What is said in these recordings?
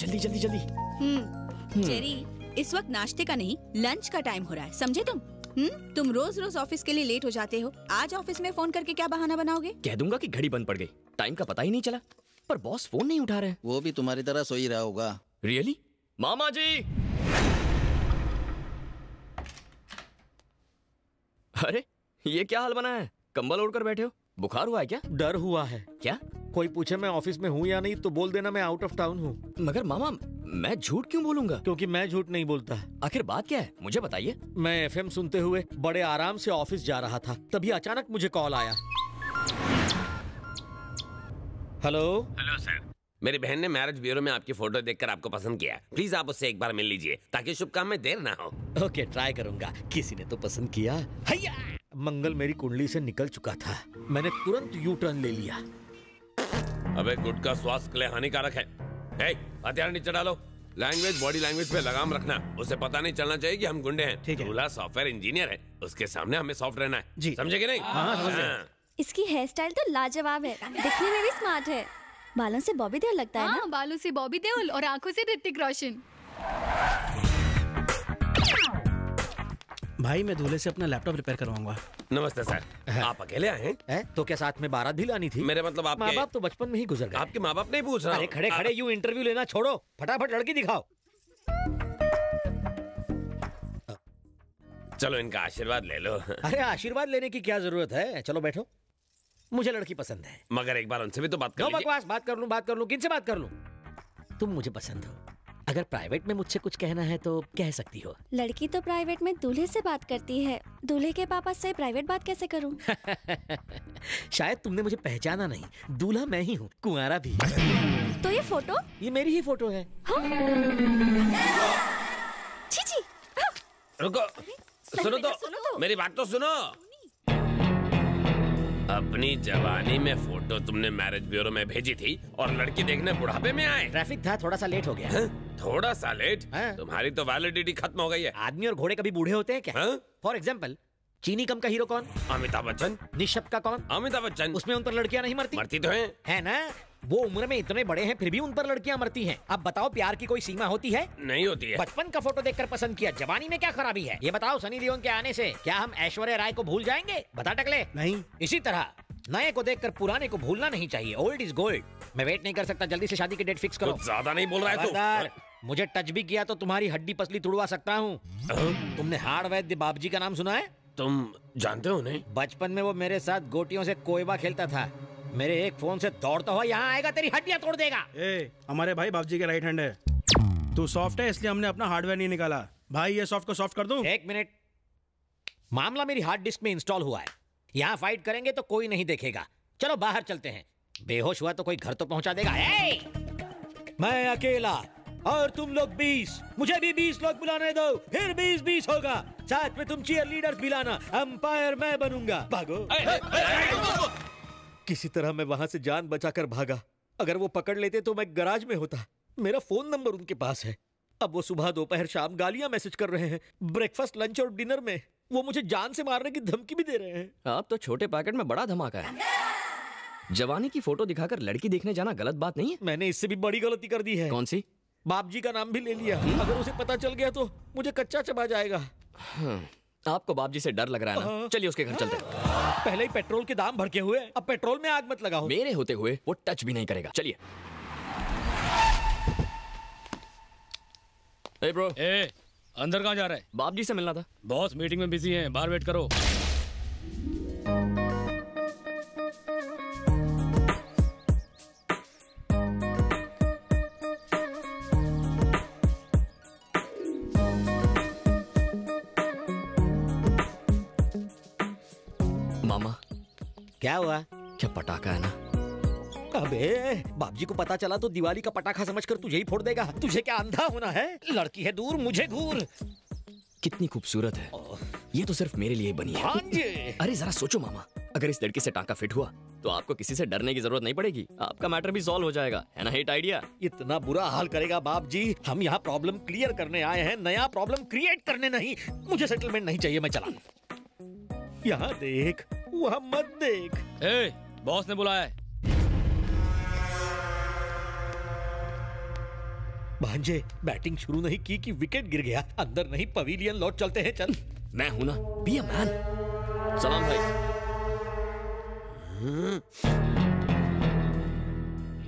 जल्दी जल्दी जल्दी। जेरी, इस वक्त नाश्ते का नहीं लंच का टाइम हो रहा है, समझे तुम? तुम रोज रोज ऑफिस के लिए लेट हो जाते हो। आज ऑफिस में फोन करके क्या बहाना बनाओगे? कह दूंगा कि घड़ी बंद पड़ गई, टाइम का पता ही नहीं चला। पर बॉस फोन नहीं उठा रहे। वो भी तुम्हारी तरह सो ही रहा होगा। रियली? मामा जी! अरे ये क्या हाल बना है? कंबल ओढ़कर बैठे हो, बुखार हुआ है क्या? डर हुआ है। क्या? कोई पूछे मैं ऑफिस में हूँ या नहीं तो बोल देना मैं आउट ऑफ टाउन हूँ। मगर मामा मैं झूठ क्यों बोलूंगा? क्योंकि मैं झूठ नहीं बोलता। आखिर बात क्या है, मुझे बताइए। मैं एफएम सुनते हुए बड़े आराम से ऑफिस जा रहा था, तभी अचानक मुझे कॉल आया। हेलो। हेलो सर, मेरी बहन ने मैरिज ब्यूरो में आपकी फोटो देखकर आपको पसंद किया। प्लीज आप उससे एक बार मिल लीजिए ताकि शुभ काम में देर ना हो। ओके, ट्राई करूंगा। किसी ने तो पसंद किया। हैया! मंगल मेरी कुंडली से निकल चुका था। मैंने तुरंत यू टर्न ले लिया। अबे गुटखा स्वास्थ्य के लिए हानिकारक है। हथियार नीचे डालो। लैंग्वेज, बॉडी लैंग्वेज पे लगाम रखना। उसे पता नहीं चलना चाहिए कि हम गुंडे हैं। ठीक है। दूल्हा सॉफ्टवेयर इंजीनियर है, उसके सामने हमें सॉफ्ट रहना है। जी। समझे कि नहीं? हाँ। इसकी हेयर स्टाइल तो लाजवाब है, दिखने में भी स्मार्ट है। बालों से बॉबी देओल लगता है ना? बालों से बॉबी देओल और आंखों से ऋतिक रोशन। भाई मैं दूल्हे से अपना लैपटॉप रिपेयर करवाऊंगा। नमस्ते सर, आप अकेले आए हैं? तो क्या साथ में बारात भी लानी थी? मेरे मतलब आपके माँ बाप तो बचपन में ही गुजर गए। आपके माँ बाप नहीं पूछ रहा। अरे खड़े खड़े यूं इंटरव्यू लेना छोड़ो, फटाफट लड़की दिखाओ। चलो इनका आशीर्वाद ले लो। अरे आशीर्वाद लेने की क्या जरूरत है, चलो बैठो। मुझे लड़की पसंद है। मगर एक बार उनसे भी तो बात कर लीजिए। बकवास, बात कर लूं, किनसे बात कर लूं? तुम मुझे पसंद हो, अगर प्राइवेट में मुझसे कुछ कहना है तो कह सकती हो। लड़की तो प्राइवेट में दूल्हे से बात करती है, दूल्हे के पापा से प्राइवेट बात कैसे करूं? शायद तुमने मुझे पहचाना नहीं, दूल्हा मैं ही हूँ, कुंवारा भी। तो ये फोटो? ये मेरी ही फोटो है। छी। रुको, सुनो तो, मेरी बात तो सुनो। अपनी जवानी में फोटो तुमने मैरिज ब्यूरो में भेजी थी और लड़की देखने बुढ़ापे में आए। ट्रैफिक था, थोड़ा सा लेट हो गया। थोड़ा सा लेट? तुम्हारी तो वैलिडिटी खत्म हो गई है। आदमी और घोड़े कभी बूढ़े होते हैं क्या? फॉर एग्जाम्पल, चीनी कम का हीरो कौन? अमिताभ बच्चन। निशब्द का कौन? अमिताभ बच्चन। उसमें उन पर लड़कियां नहीं मरती? मरती तो है ना? वो उम्र में इतने बड़े हैं फिर भी उन पर लड़कियां मरती हैं। अब बताओ, प्यार की कोई सीमा होती है? नहीं होती है। बचपन का फोटो देखकर पसंद किया, जवानी में क्या खराबी है? ये बताओ, सनी लियोन के आने से क्या हम ऐश्वर्या राय को भूल जाएंगे? बता टकले। नहीं। इसी तरह नए को देखकर पुराने को भूलना नहीं चाहिए। Old is gold. मैं वेट नहीं कर सकता, जल्दी से शादी की डेट फिक्स करो। कुछ ज्यादा नहीं बोल रहा है तू? मुझे टच भी किया तो तुम्हारी हड्डी पसली तुड़वा सकता हूँ। तुमने हाड़ वैद्य बाबूजी का नाम सुना है? तुम जानते हो नहीं? बचपन में वो मेरे साथ गोटियों से कोयबा खेलता था। मेरे एक फोन से दौड़ता हुआ यहाँ आएगा, तेरी हड्डियां तोड़ देगा। हमारे भाई बाबूजी के राइट हैंड है। तू सॉफ्ट है इसलिए हमने अपना हार्डवेयर नहीं निकाला। भाई ये सॉफ्ट को सॉफ्ट कर दूं? एक मिनट, मामला मेरी हार्ड डिस्क में इंस्टॉल हुआ है। यहाँ फाइट करेंगे तो कोई नहीं देखेगा। चलो बाहर चलते हैं। बेहोश हुआ तो कोई घर तो पहुंचा देगा। मैं अकेला और तुम लोग 20, मुझे भी 20 लोग बुलाने दो, फिर 20-20 होगा। साथ में तुम चीयर लीडर्स भी लाना, अंपायर मैं बनूंगा। भागो। किसी तरह मैं वहां से जान बचाकर भागा। अगर वो पकड़ लेते तो मैं गराज में होता। मेरा फोन नंबर उनके पास है। अब वो सुबह दोपहर शाम गालियां मैसेज कर रहे हैं। ब्रेकफास्ट, लंच और डिनर में वो मुझे जान से मारने की धमकी भी दे रहे हैं। आप तो छोटे पैकेट में बड़ा धमाका है। जवानी की फोटो दिखाकर लड़की देखने जाना गलत बात नहीं है? मैंने इससे भी बड़ी गलती कर दी है। कौन सी? बाप जी का नाम भी ले लिया। अगर उसे पता चल गया तो मुझे कच्चा चबा जाएगा। आपको बाप जी से डर लग रहा है ना? चलिए उसके घर चलते हैं। पहले ही पेट्रोल के दाम भड़के हुए, अब पेट्रोल में आग मत लगाओ। मेरे होते हुए वो टच भी नहीं करेगा। चलिए। ए ब्रो। अंदर कहाँ जा रहा है? बाप जी से मिलना था। बॉस मीटिंग में बिजी हैं, बाहर वेट करो। मामा क्या हुआ? क्या पटाखा है ना? अबे बाबजी को पता चला तो दिवाली का पटाखा समझकर तुझे ही फोड़ देगा। तुझे क्या अंधा होना है? लड़की है दूर, मुझे घूर। कितनी खूबसूरत है। ये तो सिर्फ मेरे लिए बनी है। हाँ जी। अरे जरा सोचो मामा, अगर इस लड़की से टांका फिट हुआ तो आपको किसी से डरने की जरूरत नहीं पड़ेगी। आपका मैटर भी सॉल्व हो जाएगा, है ना? Hit idea. इतना बुरा हाल करेगा बाप जी? हम यहाँ प्रॉब्लम क्लियर करने आए हैं, नया प्रॉब्लम क्रिएट करने नहीं। मुझे सेटलमेंट नहीं चाहिए, मैं चला। यहाँ देख, वहाँ मत देख। बॉस ने बुलाया है। भांजे बैटिंग शुरू नहीं की कि विकेट गिर गया। अंदर नहीं पवेलियन लौट चलते हैं, चल। मैं हूं ना, बी अ मैन। सलाम भाई।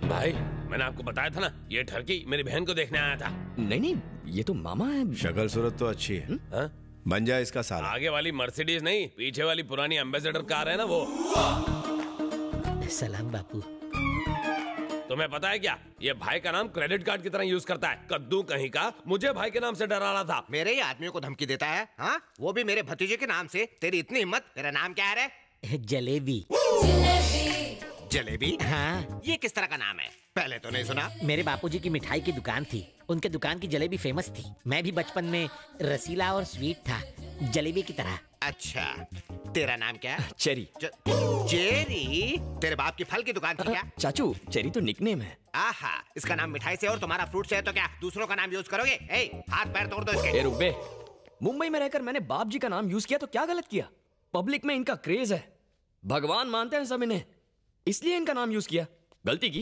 भाई मैंने आपको बताया था ना, ये ठरकी मेरी बहन को देखने आया था। नहीं नहीं, ये तो मामा है। शक्ल सूरत तो अच्छी है। बन जाए इसका साला। आगे वाली मर्सिडीज नहीं, पीछे वाली पुरानी एम्बेसडर कार है ना वो। सलाम बापू। तुम्हें पता है क्या, ये भाई का नाम क्रेडिट कार्ड की तरह यूज करता है। कद्दू कहीं का मुझे भाई के नाम से डरा रहा था। मेरे ही आदमियों को धमकी देता है, हाँ? वो भी मेरे भतीजे के नाम से। तेरी इतनी हिम्मत। तेरा नाम क्या है रे? जलेबी। जलेबी? हाँ। ये किस तरह का नाम है? पहले तो नहीं सुना। मेरे बापूजी की मिठाई की दुकान थी, उनके दुकान की जलेबी फेमस थी। मैं भी बचपन में रसीला और स्वीट था, जलेबी की तरह। अच्छा, तेरा नाम क्या है? चेरी। चेरी? तेरे बाप की फल की दुकान थी क्या? चाचू, चेरी तो निकनेम है। आहा, इसका नाम मिठाई से और तुम्हारा फ्रूट से है तो क्या दूसरों का नाम यूज करोगे? हाथ पैर तोड़ दो इसके। रुक बे, मुंबई में रहकर मैंने बाप जी का नाम यूज किया तो क्या गलत किया? पब्लिक में इनका क्रेज है, भगवान मानते हैं सब इन्हें, इसलिए इनका नाम यूज किया। गलती की।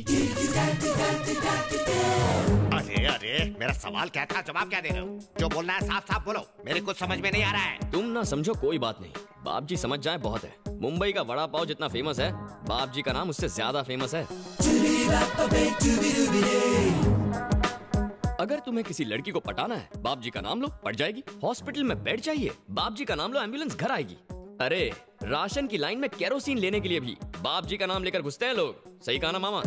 अरे अरे, मेरा सवाल क्या था, जवाब क्या दे रहे हो? जो बोलना है साफ साफ बोलो, मेरे कुछ समझ में नहीं आ रहा है। तुम ना समझो कोई बात नहीं, बाप जी समझ जाए बहुत है। मुंबई का वड़ा पाव जितना फेमस है, बाप जी का नाम उससे ज्यादा फेमस है। अगर तुम्हें किसी लड़की को पटाना है, बाप जी का नाम लो, पट जाएगी। हॉस्पिटल में बेड चाहिए, बाप जी का नाम लो, एम्बुलेंस घर आएगी। अरे राशन की लाइन में केरोसिन लेने के लिए भी बाप जी का नाम लेकर घुसते हैं लोग। सही कहा ना मामा?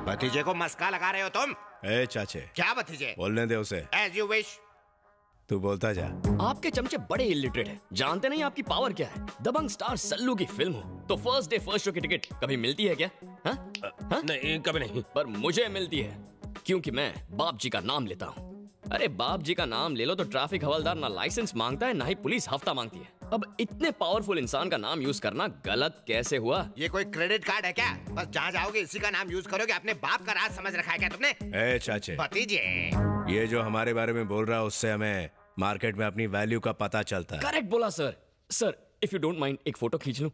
भतीजे को मस्का लगा रहे हो तुम? ए चाचे। क्या भतीजे? बोलने दे उसे। As you wish. तू बोलता जा। आपके चमचे बड़े इलिटरेट हैं, जानते नहीं आपकी पावर क्या है। दबंग स्टार सल्लू की फिल्म हो तो फर्स्ट डे फर्स्ट शो की टिकट कभी मिलती है क्या? नहीं, कभी नहीं। पर मुझे मिलती है, क्योंकि मैं बाप जी का नाम लेता हूँ। अरे बाप जी का नाम ले लो तो ट्रैफिक हवलदार ना लाइसेंस मांगता है, ना ही पुलिस हफ्ता मांगती है। अब इतने पावरफुल इंसान का नाम यूज करना गलत कैसे हुआ? ये कोई क्रेडिट कार्ड है क्या? बस जहाँ जाओगे इसी का नाम यूज करोगे। अपने बाप का राज समझ रखा है क्या तुमने? ए चाचे, भतीजे, ये जो हमारे बारे में बोल रहा है उससे हमें मार्केट में अपनी वैल्यू का पता चलता है। करेक्ट बोला sir. Sir if you don't mind एक फोटो खींच लूं?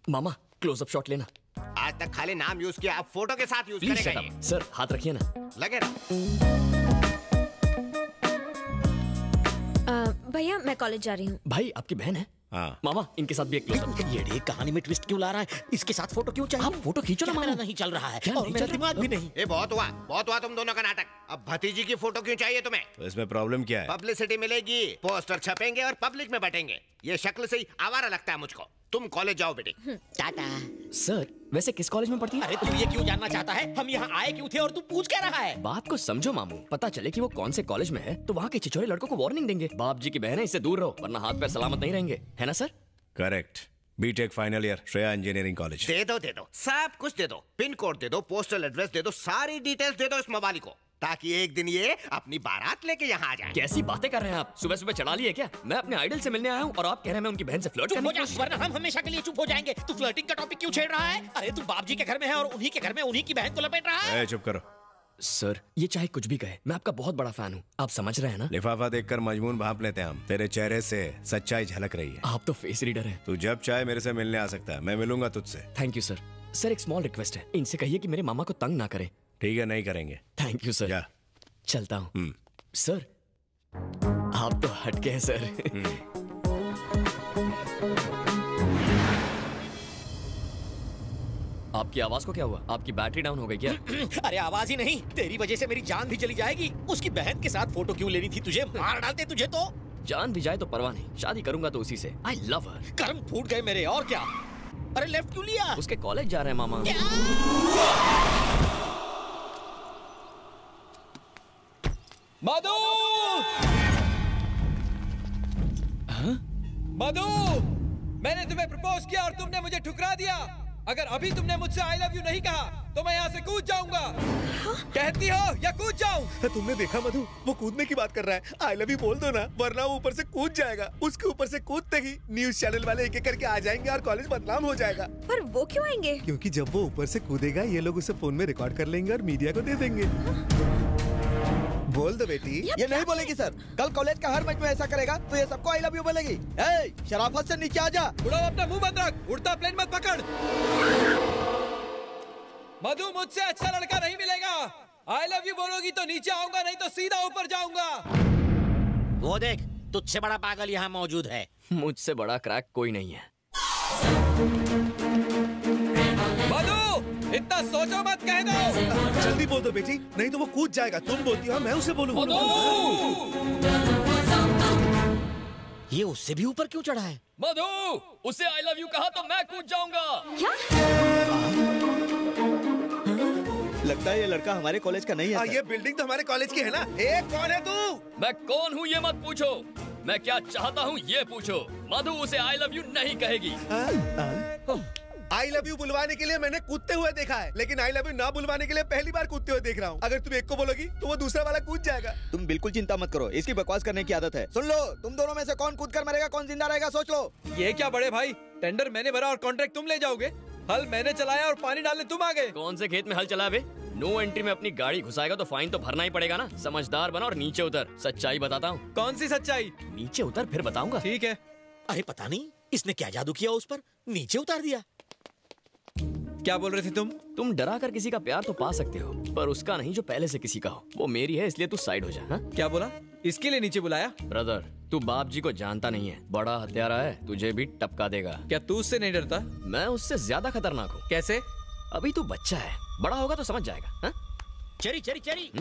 मामा क्लोजअप शॉट लेना। आज तक खाली नाम यूज किया, अब फोटो के साथ यूज करेगा। सर हाथ रखिए ना। लगे रहो। भैया मैं कॉलेज जा रही हूँ। भाई आपकी बहन है? हाँ। मामा इनके साथ भी एक क्लोजअप। ये कहानी में ट्विस्ट क्यों ला रहा है? इसके साथ फोटो क्यों चाहिए? आप फोटो खींचो ना। मेरा नहीं चल रहा है और मेरा दिमाग भी नहीं। ये बहुत हुआ तुम दोनों का नाटक। अब भतीजी की फोटो क्यों चाहिए तुम्हें? तो इसमें प्रॉब्लम क्या है? पब्लिसिटी मिलेगी, पोस्टर छपेंगे और पब्लिक में बटेंगे। ये शक्ल से ही आवारा लगता है मुझको। तुम कॉलेज जाओ बेटी। टाटा। सर वैसे किस कॉलेज में पढ़ती है? अरे तू ये क्यों जानना चाहता है? हम यहाँ आए क्यों थे और तू पूछ क्या रहा है? बात को समझो मामू, पता चले कि वो कौन से कॉलेज में है तो वहाँ के छिछोरे लड़कों को वार्निंग देंगे। बाप जी की बहन है, इससे दूर रहो वरना हाथ पैर सलामत नहीं रहेंगे, है ना sir? Correct. BTech final year, Shreya engineering college. दे दो सब कुछ दे दो। पिन कोड दे दो, पोस्टल एड्रेस दे दो, सारी डिटेल्स दे दो इस मवाली को, ताकि एक दिन ये अपनी बारात लेके यहाँ आ जाए। कैसी बातें कर रहे हैं आप? सुबह सुबह चढ़ा लिए क्या? मैं अपने आइडल से मिलने आया हूँ और आप कह रहे हैं मैं उनकी बहन से फ्लर्ट करने की कोशिश। वरना हम हमेशा के लिए चुप हो जाएंगे। तू फ्लर्टिंग का टॉपिक क्यों छेड़ रहा है? अरे तू बाप जी के घर में है और उन्हीं के घर में उन्हीं की बहन को लपेट रहा है। चुप करो सर, ये चाहे कुछ भी कहे, मैं आपका बहुत बड़ा फैन हूँ, आप समझ रहे हैं ना? लिफाफा देखकर मजमून भांप लेते हैं हम। तेरे चेहरे से सच्चाई झलक रही है। आप तो फेस रीडर हैं। तू जब चाहे मेरे से मिलने आ सकता है, मैं मिलूंगा तुझसे। Thank you sir. सर एक स्मॉल रिक्वेस्ट है, इनसे कहिए कि मेरे मामा को तंग ना करें। ठीक है, नहीं करेंगे। Thank you sir. जा। चलता हूँ। सर आप तो हटके हैं सर। आपकी आवाज को क्या हुआ? आपकी बैटरी डाउन हो गई क्या? अरे आवाज ही नहीं, तेरी वजह से मेरी जान भी चली जाएगी। उसकी बहन के साथ फोटो क्यों लेनी थी तुझे? मार डालते तुझे तो। जान भी जाए तो परवाह नहीं, शादी करूंगा तो उसी से। आई लव हर। कर्म फूट गए मेरे, और क्या। अरे लेफ्ट क्यों लिया? उसके कॉलेज जा रहे हैं मामा। मधु! मधु! मैंने तुम्हें प्रपोज किया और तुमने मुझे ठुकरा दिया। अगर अभी तुमने मुझसे आई लव यू नहीं कहा तो मैं यहाँ से कूद जाऊंगा। कहती हो या कूद जाऊं? तुमने देखा मधु, वो कूदने की बात कर रहा है। आई लव यू बोल दो ना, वरना वो ऊपर से कूद जाएगा। उसके ऊपर से कूदते ही न्यूज चैनल वाले एक एक करके आ जाएंगे और कॉलेज बदनाम हो जाएगा। पर वो क्यों आएंगे? क्योंकि जब वो ऊपर से कूदेगा ये लोग उसे फोन में रिकॉर्ड कर लेंगे और मीडिया को दे देंगे। बोल दो बेटी। ये नहीं बोलेगी सर। कल कॉलेज का हर मैच में ऐसा करेगा तो ये सबको आई लव यू बोलेगी। शराफत से नीचे आ जा। उड़ाओ, अपना मुंह बंद रख, उड़ता प्लेन मत पकड़। मधु, मुझसे अच्छा लड़का नहीं मिलेगा। आई लव यू बोलोगी तो नीचे आऊंगा, नहीं तो सीधा ऊपर जाऊंगा। वो देख, तुझसे बड़ा पागल यहाँ मौजूद है। मुझसे बड़ा क्रैक कोई नहीं है। मधु, इतना सोचो मत, कह दो। जल्दी बोल दो बेटी, नहीं तो वो कूद जाएगा। तुम बोलती हो, मैं उसे बोलूंगा। ये उससे भी ऊपर क्यों चढ़ा है? मधु, उसे आई लव यू कहा तो मैं कूद जाऊंगा। क्या? लगता है ये लड़का हमारे कॉलेज का नहीं है। ये बिल्डिंग तो हमारे कॉलेज की है ना। ए, कौन है तू? मैं कौन हूँ ये मत पूछो, मैं क्या चाहता हूँ ये पूछो। मधु उसे आई लव यू नहीं कहेगी। आई लव यू बुलवाने के लिए मैंने कूदते हुए देखा है, लेकिन आई लव यू ना बुलवाने के लिए पहली बार कूदते हुए देख रहा हूँ। अगर तुम एक को बोलोगी तो वो दूसरा वाला कूद जाएगा। तुम बिल्कुल चिंता मत करो, इसकी बकवास करने की आदत है। सुन लो, तुम दोनों में से कौन कूद कर मरेगा, कौन जिंदा रहेगा, सोच लो। ये क्या बड़े भाई, टेंडर मैंने भरा और कॉन्ट्रैक्ट तुम ले जाओगे। हल मैंने चलाया और पानी डालने तुम आ गए। कौन से खेत में हल चला बे? नो एंट्री में अपनी गाड़ी घुसाएगा तो फाइन तो भरना ही पड़ेगा ना। समझदार बना और नीचे उतर। सच्चाई बताता हूँ। कौन सी सच्चाई? नीचे उतर फिर बताऊंगा। ठीक है। अरे पता नहीं इसने क्या जादू किया उस पर, नीचे उतार दिया। क्या बोल रहे थे तुम? तुम डरा कर किसी का प्यार तो पा सकते हो, पर उसका नहीं जो पहले से किसी का हो। वो मेरी है, इसलिए तू साइड हो जा। हा? क्या बोला? इसके लिए नीचे बुलाया? ब्रदर, तू बाप जी को जानता नहीं है, बड़ा हत्यारा है, तुझे भी टपका देगा। क्या तू उससे नहीं डरता? मैं उससे ज्यादा खतरनाक हूँ। कैसे? अभी तू बच्चा है, बड़ा होगा तो समझ जाएगा। हा? चरी चरी चरी,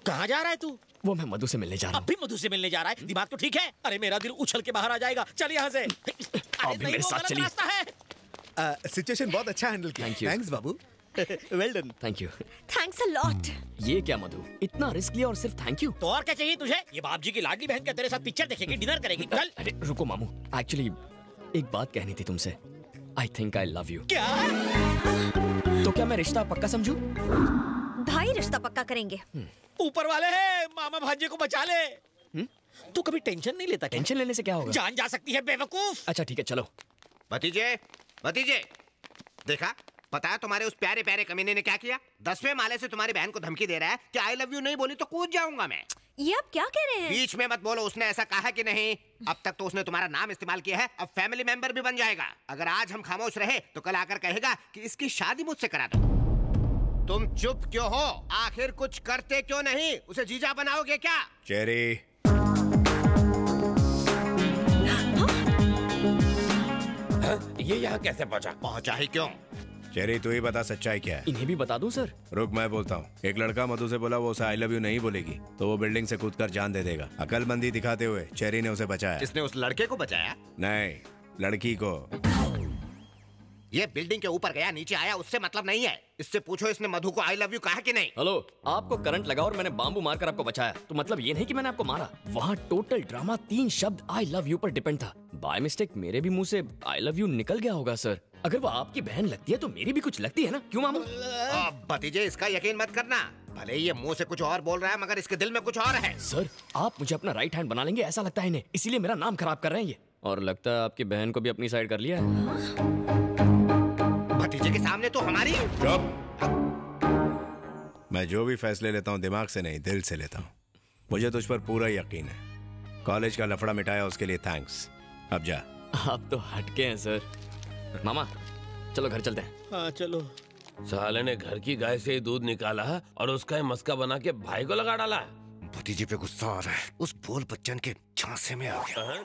कहाँ जा रहा है तू? वो मैं मधु से मिलने जा रहा हूँ। अभी मधु से मिलने जा रहा है? दिमाग तो ठीक है? अरे मेरा दिल उछल के बाहर आ जाएगा। चल यहाँ से। अभी मेरे साथ चलिए। सिचुएशन बहुत अच्छा हैंडल किया। Thank you. Thanks Babu. Well done. Thank you. Thanks a lot. ये क्या मधु, इतना रिस्क लिया और सिर्फ थैंक यू? तो और क्या चाहिए तुझे? ये बाप जी की लाडली बहन क्या तेरे साथ पिक्चर देखेगी, डिनर करेगी? चल। अरे रुको मामू, एक्चुअली एक बात कहनी थी तुमसे। I think I love you. क्या? तो क्या मैं रिश्ता पक्का समझूं? भाई रिश्ता पक्का करेंगे। ऊपर वाले है, मामा भांजे को बचा ले। तू कभी टेंशन नहीं लेता? टेंशन लेने से क्या होगा? जान जा सकती है बेवकूफ। अच्छा ठीक है, चलो। भतीजे, भतीजे, देखा? पता है तुम्हारे उस प्यारे प्यारे कमीने ने क्या किया? 10वें माले से तुम्हारी बहन को धमकी दे रहा है कि आई लव यू नहीं बोली तो कूद जाऊंगा मैं। ये आप क्या कह रहे हैं? बीच में मत बोलो, उसने ऐसा कहा कि नहीं। अब तक तो उसने तुम्हारा नाम इस्तेमाल किया है, अब फैमिली मेंबर भी बन जाएगा। अगर आज हम खामोश रहे तो कल आकर कहेगा कि इसकी शादी मुझसे करा दो। तुम चुप क्यों हो? आखिर कुछ करते क्यों नहीं? उसे जीजा बनाओगे क्या? चेरी, ये यहाँ कैसे पहुंचा ही क्यों? चेरी तू ही बता सच्चाई क्या है? इन्हें भी बता दूं सर? रुक, मैं बोलता हूँ। एक लड़का मधु से बोला वो उसे आई लव यू नहीं बोलेगी तो वो बिल्डिंग से कूदकर जान दे देगा। अकलमंदी दिखाते हुए चेरी ने उसे बचाया। इसने उस लड़के को बचाया? नहीं, लड़की को। ये बिल्डिंग के ऊपर गया नीचे आया उससे मतलब नहीं है। इससे पूछो इसने मधु को आई लव यू कहा कि नहीं। हेलो, आपको करंट लगा और मैंने बाम्बू मारकर आपको बचाया, तो मतलब ये नहीं कि मैंने आपको मारा। वहाँ टोटल ड्रामा 3 शब्द आई लव यू पर डिपेंड था। बाय मिस्टेक मेरे भी मुंह से आई लव यू निकल गया होगा सर। अगर वो आपकी बहन लगती है तो मेरी भी कुछ लगती है ना, क्यों मामू? भतीजे इसका यकीन मत करना, भले ही ये मुंह से कुछ और बोल रहा है मगर इसके दिल में कुछ और है। सर आप मुझे अपना राइट हैंड बना लेंगे ऐसा लगता है इन्हें, इसीलिए मेरा नाम खराब कर रहे हैं ये। और लगता है आपकी बहन को भी अपनी साइड कर लिया है। भतीजे के सामने तो हमारी। मैं जो भी फैसले लेता हूँ दिमाग से नहीं, दिल से लेता हूँ। मुझे तुझ पर पूरा यकीन है। कॉलेज का लफड़ा मिटाया उसके लिए थैंक्स। अब जा। आप तो हटके हैं सर। मामा चलो घर चलते हैं। हाँ चलो। साले ने घर की गाय से ही दूध निकाला और उसका ही मस्का बना के भाई को लगा डाला। भतीजे पे गुस्सा आ रहा है, उस बोल बच्चन के झांसे में आ गया।